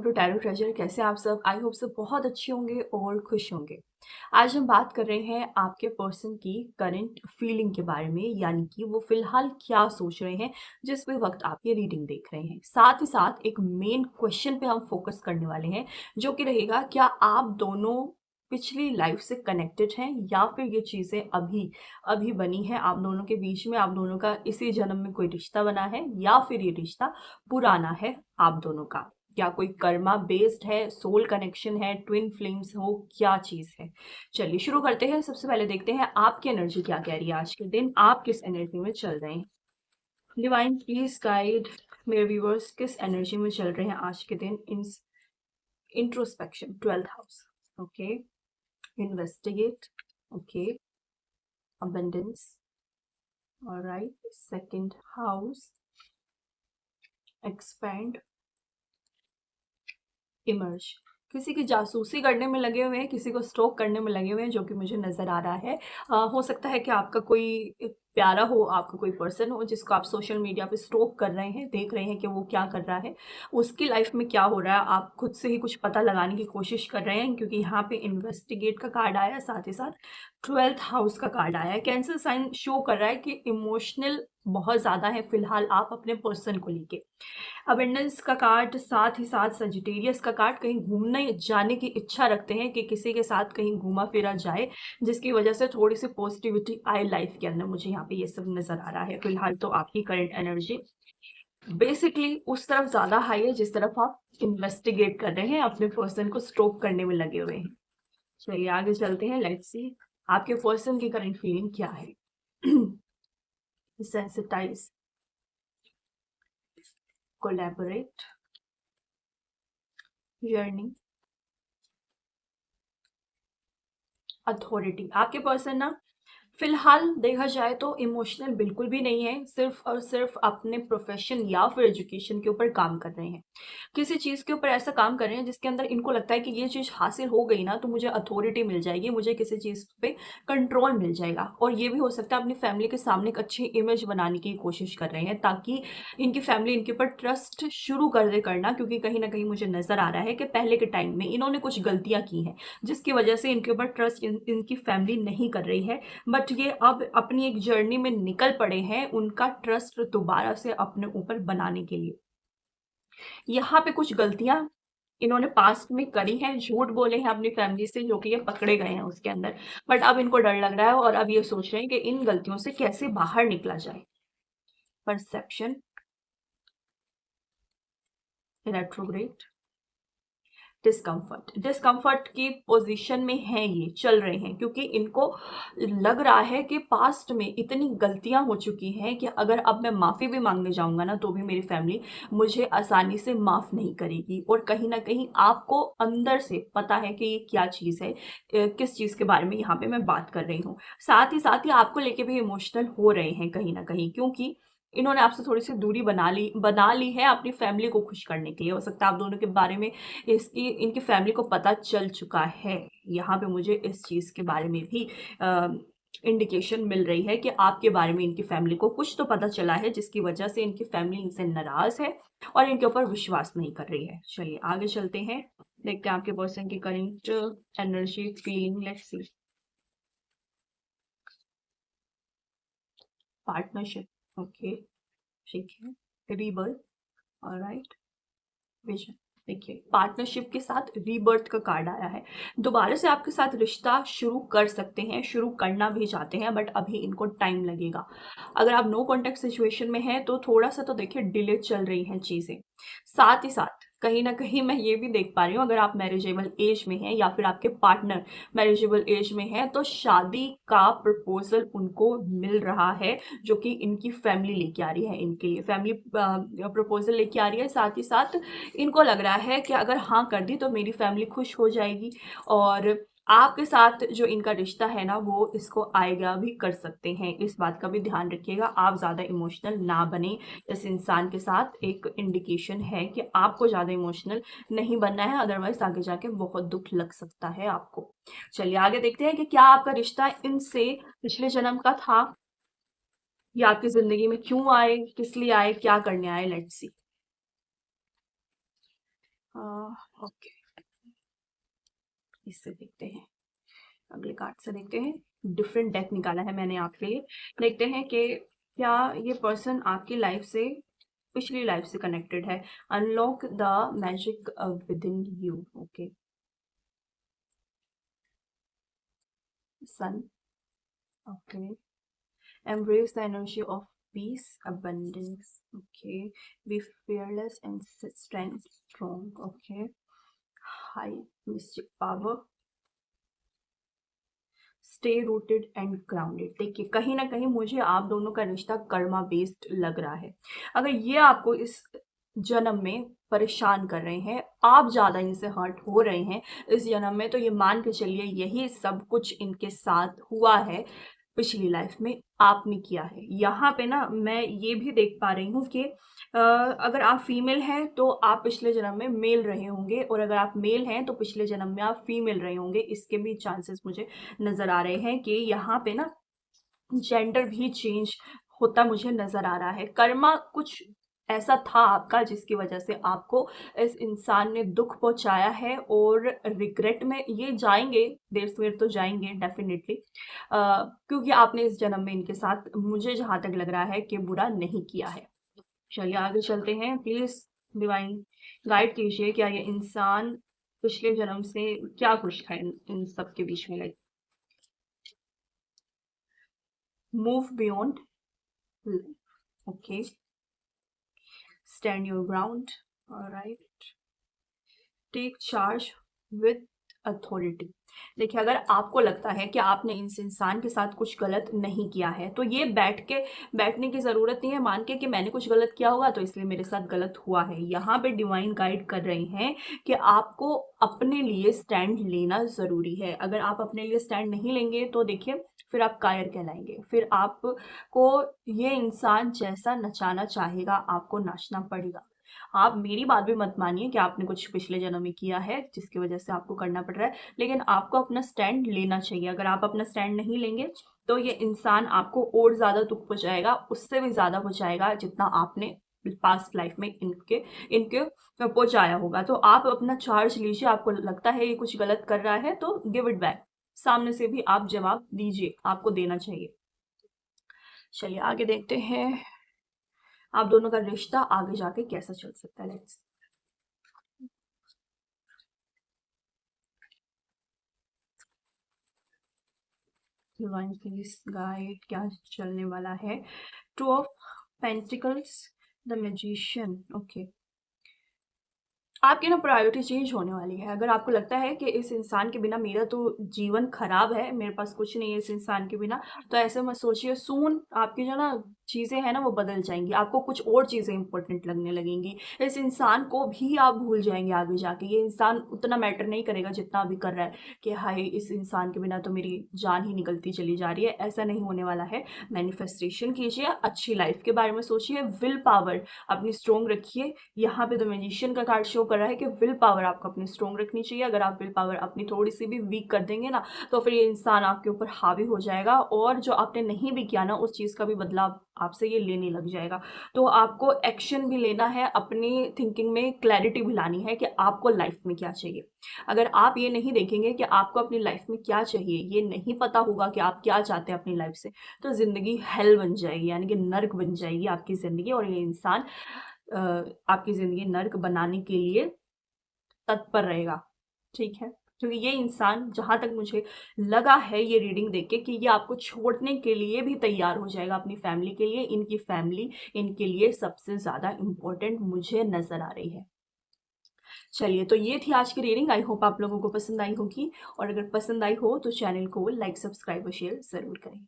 To tarot treasure. कैसे आप सब? आई होप सब बहुत अच्छे होंगे और खुश होंगे। आज हम बात कर रहे हैं आपके पर्सन की करंट फीलिंग के बारे में, यानी कि वो फिलहाल क्या सोच रहे हैं जिस भी वक्त आप ये रीडिंग देख रहे हैं। साथ ही साथ एक मेन क्वेश्चन पे हम फोकस करने वाले हैं, जो कि रहेगा क्या आप दोनों पिछली लाइफ से कनेक्टेड हैं या फिर ये चीज़ें अभी अभी बनी है आप दोनों के बीच में, आप दोनों का इसी जन्म में कोई रिश्ता बना है या फिर ये रिश्ता पुराना है आप दोनों का, या कोई कर्मा बेस्ड है, सोल कनेक्शन है, ट्विन फ्लेम्स हो, क्या चीज है। चलिए शुरू करते हैं। सबसे पहले देखते हैं आपकी एनर्जी क्या कह रही है आज के दिन, आप किस एनर्जी में चल रहे हैं। डिवाइन प्लीज गाइड मेरे व्यूअर्स, किस एनर्जी में चल रहे हैं आज के दिन। Introspection 12th house, okay. Investigate, okay. Abundance, alright. Second house, expand, emerge. किसी की जासूसी करने में लगे हुए हैं, किसी को स्टॉक करने में लगे हुए हैं, जो कि मुझे नज़र आ रहा है। हो सकता है कि आपका कोई प्यारा हो, आपका कोई पर्सन हो जिसको आप सोशल मीडिया पे स्टॉक कर रहे हैं, देख रहे हैं कि वो क्या कर रहा है, उसकी लाइफ में क्या हो रहा है। आप खुद से ही कुछ पता लगाने की कोशिश कर रहे हैं, क्योंकि यहाँ पे इन्वेस्टिगेट का कार्ड आया है, साथ ही साथ 12th हाउस का कार्ड आया है। कैंसर साइन शो कर रहा है कि इमोशनल बहुत ज़्यादा है फिलहाल आप अपने पर्सन को लेके। अबेंडेंस का कार्ड, साथ ही साथ सजिटेरियस का कार्ड, कहीं घूमने जाने की इच्छा रखते हैं कि किसी के साथ कहीं घूमा फिरा जाए, जिसकी वजह से थोड़ी सी पॉजिटिविटी आए लाइफ के अंदर। मुझे यहाँ पे ये सब नजर आ रहा है। फिलहाल तो आपकी करंट एनर्जी बेसिकली उस तरफ ज्यादा हाई है जिस तरफ आप इन्वेस्टिगेट कर रहे हैं, अपने पर्सन को स्टॉक करने में लगे हुए हैं। चलिए आगे चलते हैं, लेट्स सी आपके पर्सन की करंट फीलिंग क्या है। Sensitize, collaborate, journey, authority. आपके पर्सन ना फिलहाल देखा जाए तो इमोशनल बिल्कुल भी नहीं है, सिर्फ और सिर्फ अपने प्रोफेशन या फिर एजुकेशन के ऊपर काम कर रहे हैं। किसी चीज के ऊपर ऐसा काम कर रहे हैं जिसके अंदर इनको लगता है कि ये चीज हासिल हो गई ना तो मुझे अथॉरिटी मिल जाएगी, मुझे किसी चीज पे कंट्रोल मिल जाएगा। और ये भी हो सकता है अपनी फैमिली के सामने एक अच्छी इमेज बनाने की कोशिश कर रहे हैं, ताकि इनकी फैमिली इनके ऊपर ट्रस्ट शुरू कर दे करना, क्योंकि कहीं ना कहीं मुझे नजर आ रहा है कि पहले के टाइम में इन्होंने कुछ गलतियां की हैं जिसकी वजह से इनके ऊपर ट्रस्ट इनकी फैमिली नहीं कर रही है। बट ये अब अपनी एक जर्नी में निकल पड़े हैं उनका ट्रस्ट दोबारा से अपने ऊपर बनाने के लिए। यहाँ पे कुछ गलतियां इन्होंने पास्ट में करी हैं, झूठ बोले हैं अपनी फैमिली से, जो कि ये पकड़े गए हैं उसके अंदर। बट अब इनको डर लग रहा है और अब ये सोच रहे हैं कि इन गलतियों से कैसे बाहर निकला जाए। Perception, retrograde, discomfort. डिस्कम्फर्ट की पोजीशन में हैं, ये चल रहे हैं क्योंकि इनको लग रहा है कि पास्ट में इतनी गलतियां हो चुकी हैं कि अगर अब मैं माफ़ी भी मांगने जाऊंगा ना तो भी मेरी फैमिली मुझे आसानी से माफ़ नहीं करेगी। और कहीं ना कहीं आपको अंदर से पता है कि ये क्या चीज़ है, किस चीज़ के बारे में यहाँ पे मैं बात कर रही हूँ। साथ ही आपको लेके भी इमोशनल हो रहे हैं कहीं ना कहीं, क्योंकि इन्होंने आपसे थोड़ी सी दूरी बना ली है अपनी फैमिली को खुश करने के लिए। हो सकता है आप दोनों के बारे में इसकी इनकी फैमिली को पता चल चुका है। यहाँ पे मुझे इस चीज़ के बारे में भी इंडिकेशन मिल रही है कि आपके बारे में इनकी फैमिली को कुछ तो पता चला है, जिसकी वजह से इनकी फैमिली इनसे नाराज है और इनके ऊपर विश्वास नहीं कर रही है। चलिए आगे चलते हैं, देखते हैं आपके पर्सन की current energy feeling. Let's see. Partnership, okay, ठीक है। Rebirth, alright. विजन। देखिए पार्टनरशिप के साथ रीबर्थ का कार्ड आया है। दोबारा से आपके साथ रिश्ता शुरू कर सकते हैं, शुरू करना भी चाहते हैं, बट अभी इनको टाइम लगेगा। अगर आप नो कॉन्टेक्ट सिचुएशन में हैं तो थोड़ा सा तो देखिए डिले चल रही हैं चीज़ें। साथ ही साथ कहीं ना कहीं मैं ये भी देख पा रही हूँ, अगर आप मैरिजेबल एज में हैं या फिर आपके पार्टनर मैरिजेबल एज में है तो शादी का प्रपोजल उनको मिल रहा है, जो कि इनकी फैमिली लेके आ रही है, इनके लिए फैमिली प्रपोजल लेके आ रही है। साथ ही साथ इनको लग रहा है कि अगर हाँ कर दी तो मेरी फैमिली खुश हो जाएगी और आपके साथ जो इनका रिश्ता है ना वो इसको आएगा भी कर सकते हैं। इस बात का भी ध्यान रखिएगा, आप ज़्यादा इमोशनल ना बने इस इंसान के साथ। एक इंडिकेशन है कि आपको ज़्यादा इमोशनल नहीं बनना है, अदरवाइज आगे जाके बहुत दुख लग सकता है आपको। चलिए आगे देखते हैं कि क्या आपका रिश्ता इनसे पिछले जन्म का था या आपकी जिंदगी में क्यों आए, किस लिए आए, क्या करने आए। Let's see. ओके, इससे देखते हैं, अगले कार्ड से देखते हैं। डिफरेंट डेक निकाला है मैंने आपके लिए। देखते हैं कि क्या ये पर्सन आपकी लाइफ से, पिछली लाइफ से कनेक्टेड है। Unlock the magic within you. Okay, son. Okay, embrace the energy of peace, abundance. Okay, be fearless and strength strong. Okay, high mystic power, stay rooted and grounded. देखिए, कहीं ना कहीं मुझे आप दोनों का रिश्ता कर्मा बेस्ड लग रहा है। अगर ये आपको इस जन्म में परेशान कर रहे हैं, आप ज़्यादा इनसे हर्ट हो रहे हैं इस जन्म में, तो ये मान के चलिए यही सब कुछ इनके साथ हुआ है पिछली लाइफ में, आपने किया है। यहाँ पे ना मैं ये भी देख पा रही हूँ कि अगर आप फीमेल हैं तो आप पिछले जन्म में मेल रहे होंगे, और अगर आप मेल हैं तो पिछले जन्म में आप फीमेल रहे होंगे। इसके भी चांसेस मुझे नज़र आ रहे हैं कि यहाँ पे ना जेंडर भी चेंज होता मुझे नज़र आ रहा है। कर्मा कुछ ऐसा था आपका जिसकी वजह से आपको इस इंसान ने दुख पहुंचाया है, और रिग्रेट में ये जाएंगे, देर सवेर तो जाएंगे डेफिनेटली, क्योंकि आपने इस जन्म में इनके साथ, मुझे जहाँ तक लग रहा है, कि बुरा नहीं किया है। चलिए आगे चलते हैं। प्लीज डिवाइन गाइड कीजिए, क्या ये इंसान पिछले जन्म से क्या खुश था इन सब के बीच में। Like move beyond, okay, stand your ground, alright, take charge with authority. देखिए, अगर आपको लगता है कि आपने इस इंसान के साथ कुछ गलत नहीं किया है, तो ये बैठने की ज़रूरत नहीं है मान के कि मैंने कुछ गलत किया होगा तो इसलिए मेरे साथ गलत हुआ है। यहाँ पे डिवाइन गाइड कर रहे हैं कि आपको अपने लिए स्टैंड लेना ज़रूरी है। अगर आप अपने लिए स्टैंड नहीं लेंगे तो देखिए, फिर आप कायर कहलाएंगे, फिर आपको ये इंसान जैसा नचाना चाहेगा आपको नाचना पड़ेगा। आप मेरी बात भी मत मानिए कि आपने कुछ पिछले जन्म में किया है जिसकी वजह से आपको करना पड़ रहा है, लेकिन आपको अपना स्टैंड लेना चाहिए। अगर आप अपना स्टैंड नहीं लेंगे तो ये इंसान आपको और ज़्यादा दुख पहुंचाएगा, उससे भी ज़्यादा पहुंचाएगा जितना आपने पास्ट लाइफ में इनके इनके पहुंचाया होगा। तो आप अपना चार्ज लीजिए। आपको लगता है ये कुछ गलत कर रहा है तो गिव इट बैक, सामने से भी आप जवाब दीजिए, आपको देना चाहिए। चलिए आगे देखते हैं आप दोनों का रिश्ता आगे जाके कैसा चल सकता है। लेट्स डिवाइन प्लीज गाइड, क्या चलने वाला है। Two of pentacles, the magician. Okay, आपकी ना प्रायोरिटी चेंज होने वाली है। अगर आपको लगता है कि इस इंसान के बिना मेरा तो जीवन खराब है, मेरे पास कुछ नहीं है इस इंसान के बिना, तो ऐसे मत सोचिए। सून आपकी जो ना चीज़ें हैं ना वो बदल जाएंगी, आपको कुछ और चीज़ें इंपॉर्टेंट लगने लगेंगी। इस इंसान को भी आप भूल जाएंगे आगे जाके। ये इंसान उतना मैटर नहीं करेगा जितना अभी कर रहा है कि हाय इस इंसान के बिना तो मेरी जान ही निकलती चली जा रही है। ऐसा नहीं होने वाला है। मैनिफेस्टेशन कीजिए, अच्छी लाइफ के बारे में सोचिए, विल पावर अपनी स्ट्रोंग रखिए। यहाँ पे द मैजिशियन का कार्ड शो कर रहा है कि विल पावर आपको अपनी स्ट्रोंग रखनी चाहिए। अगर आप विल पावर अपनी थोड़ी सी भी वीक कर देंगे ना, तो फिर ये इंसान आपके ऊपर हावी हो जाएगा, और जो आपने नहीं भी किया ना उस चीज़ का भी बदलाव आपसे ये लेने लग जाएगा। तो आपको एक्शन भी लेना है, अपनी थिंकिंग में क्लैरिटी भी लानी है कि आपको लाइफ में क्या चाहिए। अगर आप ये नहीं देखेंगे कि आपको अपनी लाइफ में क्या चाहिए, ये नहीं पता होगा कि आप क्या चाहते हैं अपनी लाइफ से, तो ज़िंदगी हेल बन जाएगी, यानी कि नर्क बन जाएगी आपकी ज़िंदगी। और ये इंसान आपकी ज़िंदगी नर्क बनाने के लिए तत्पर रहेगा। ठीक है, क्योंकि ये इंसान, जहाँ तक मुझे लगा है ये रीडिंग देख के, कि ये आपको छोड़ने के लिए भी तैयार हो जाएगा अपनी फैमिली के लिए। इनकी फैमिली इनके लिए सबसे ज़्यादा इम्पोर्टेंट मुझे नज़र आ रही है। चलिए, तो ये थी आज की रीडिंग। आई होप आप लोगों को पसंद आई होगी, और अगर पसंद आई हो तो चैनल को लाइक, सब्सक्राइब और शेयर ज़रूर करें।